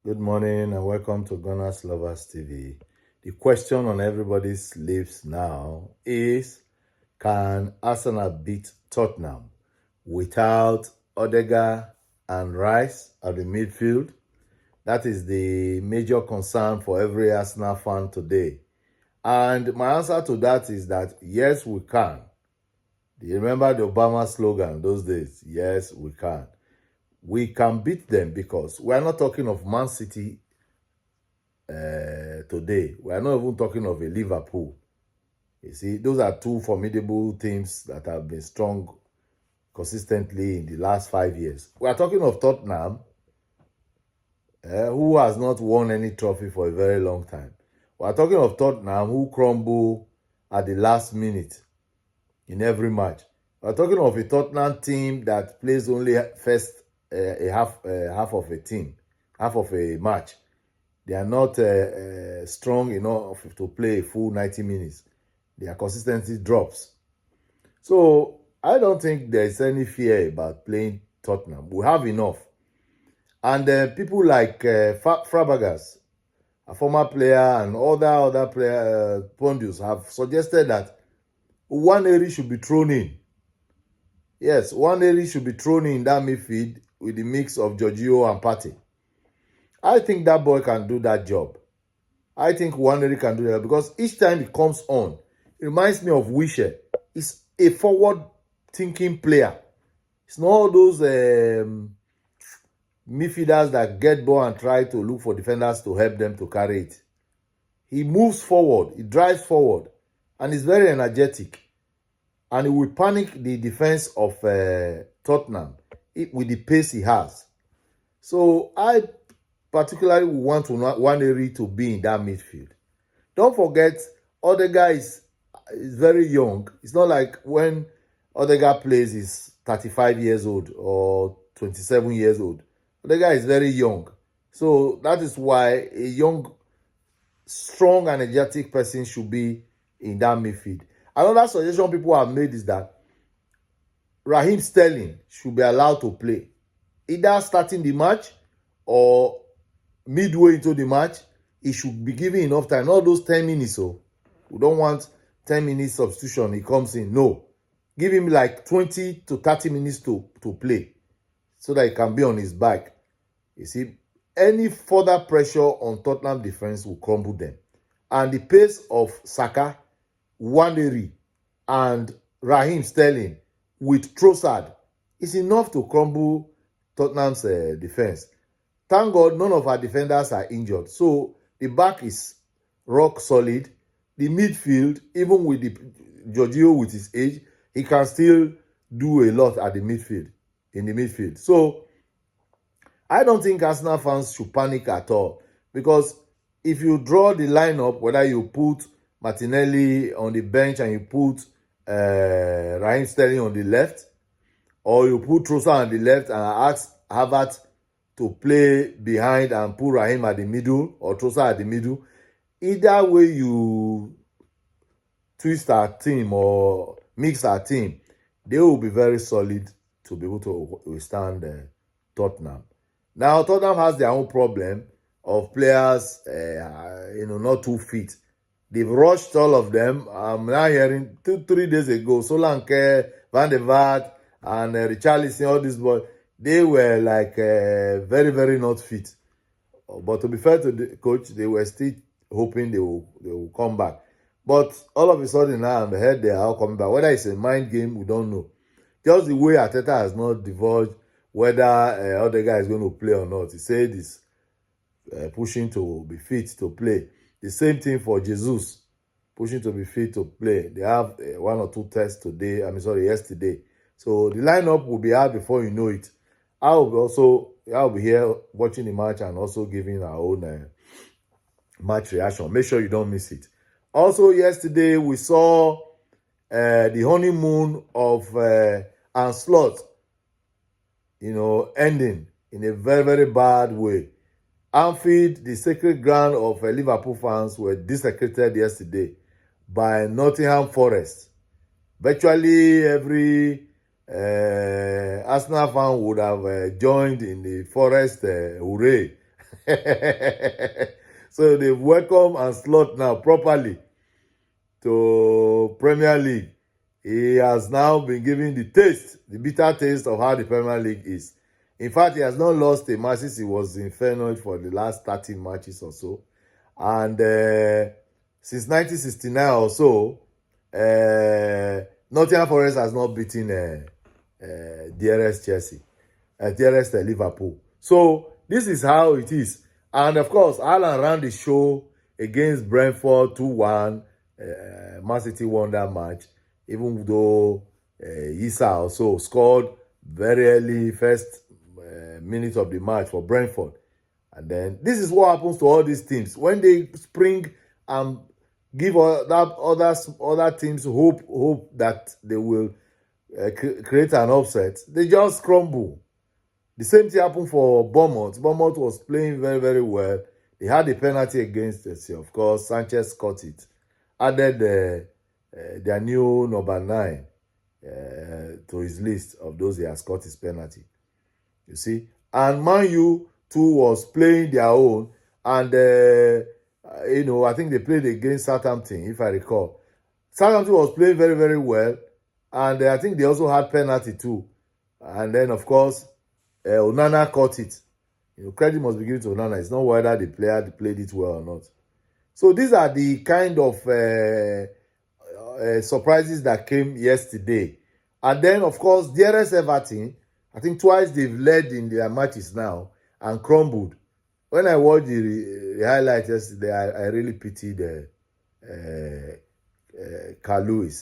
Good morning and welcome to GunnersLoversTV. The question on everybody's lips now is, can Arsenal beat Tottenham without Odegaard and Rice at the midfield? That is the major concern for every Arsenal fan today. And my answer to that is that yes, we can. Do you remember the Obama slogan those days? Yes, we can. We can beat them because we are not talking of Man City today. We are not even talking of a Liverpool. You see, those are two formidable teams that have been strong consistently in the last 5 years. We are talking of Tottenham, who has not won any trophy for a very long time. We are talking of Tottenham, who crumble at the last minute in every match. We are talking of a Tottenham team that plays only first half of a team, half of a match. They are not strong enough to play a full 90 minutes. Their consistency drops. So I don't think there's any fear about playing Tottenham. We have enough. And people like Fabregas, a former player, and other player pundits have suggested that Nwaneri should be thrown in. Yes, Nwaneri should be thrown in that midfield with the mix of Giorgio and Partey. I think that boy can do that job. I think Nwaneri can do that because each time he comes on, it reminds me of Wishe. He's a forward-thinking player. It's not all those midfielders that get ball and try to look for defenders to help them to carry it. He moves forward, he drives forward, and he's very energetic. And he will panic the defense of Tottenham with the pace he has. So I particularly want Nwaneri to be in that midfield. Don't forget, Odegaard is very young. It's not like when Odegaard plays, he's 35 years old or 27 years old. Odegaard is very young. So that is why a young, strong, energetic person should be in that midfield. Another suggestion people have made is that Raheem Sterling should be allowed to play, either starting the match or midway into the match. He should be given enough time. Not those 10 minutes. So we don't want 10 minutes substitution. He comes in. No. Give him like 20 to 30 minutes to play so that he can be on his back. You see, any further pressure on Tottenham defense will crumble them. And the pace of Saka, Nwaneri, and Raheem Sterling with Trossard is enough to crumble Tottenham's defense. Thank God none of our defenders are injured. So the back is rock solid. The midfield, even with the Giorgio with his age, he can still do a lot at the midfield, in the midfield. So I don't think Arsenal fans should panic at all. Because if you draw the lineup, whether you put Martinelli on the bench and you put Raheem Sterling on the left, or you put Trossard on the left and ask Havertz to play behind and put Raheem at the middle or Trossard at the middle, either way you twist our team or mix our team, they will be very solid to be able to withstand Tottenham. Now, Tottenham has their own problem of players, not too fit. They've rushed all of them. I'm now hearing 2-3 days ago, Solanke, Van der Vaart, and Richarlison, all these boys, they were like very, very not fit. But to be fair to the coach, they were still hoping they will come back. But all of a sudden now, I'm heard they are all coming back. Whether it's a mind game, we don't know. Just the way Arteta has not divulged whether other guy is going to play or not. He said he's pushing to be fit to play. The same thing for Jesus, pushing to be fit to play. They have 1 or 2 tests yesterday. So the lineup will be out before you know it. I'll be here watching the match and also giving our own match reaction. Make sure you don't miss it. Also, yesterday we saw the honeymoon of Anslot, ending in a very, very bad way. Anfield, the sacred ground of Liverpool fans, were desecrated yesterday by Nottingham Forest. Virtually every Arsenal fan would have joined in the Forest hooray So they've welcomed and slot now properly to Premier League. He has now been given the bitter taste of how the Premier League is. In fact, he has not lost a match since he was in Feyenoord for the last 13 matches or so. And since 1969 or so, Nottingham Forest has not beaten DRS Chelsea, DRS Liverpool. So this is how it is. And of course, Alan ran the show against Brentford 2-1. Man City won that match, even though Issa also scored very early, first minute of the match for Brentford. And then this is what happens to all these teams. When they spring and give other teams hope that they will create an upset, they just crumble. The same thing happened for Bournemouth. Bournemouth was playing very, very well. They had a penalty against Chelsea. Of course, Sanchez caught it. Added their new number 9 to his list of those he has caught his penalty. You see? And Man U too was playing their own. And, I think they played against Southampton, if I recall. Southampton was playing very, very well. And I think they also had penalty too. And then, of course, Onana caught it. Credit must be given to Onana. It's not whether the player played it well or not. So these are the kind of surprises that came yesterday. And then, of course, DRS Everton, I think twice they've led in their matches now and crumbled. When I watched the highlights yesterday, I really pitied Calvert-Lewin.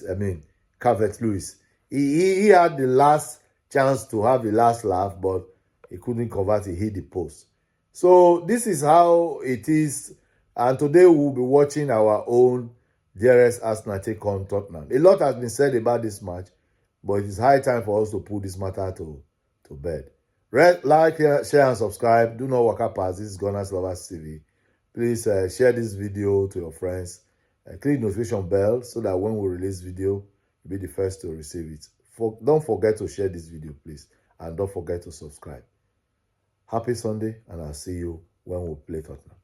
He had the last chance to have the last laugh, but he couldn't convert it, he hit the post. So this is how it is. And today we'll be watching our own DRS Arsenal take on Tottenham. A lot has been said about this match, but it is high time for us to put this matter to bed. Like, share, and subscribe. Do not walk up past. This is GunnersLoversTV. Please share this video to your friends. Click the notification bell so that when we release video, you'll be the first to receive it. Don't forget to share this video, please. And don't forget to subscribe. Happy Sunday, and I'll see you when we play Tottenham.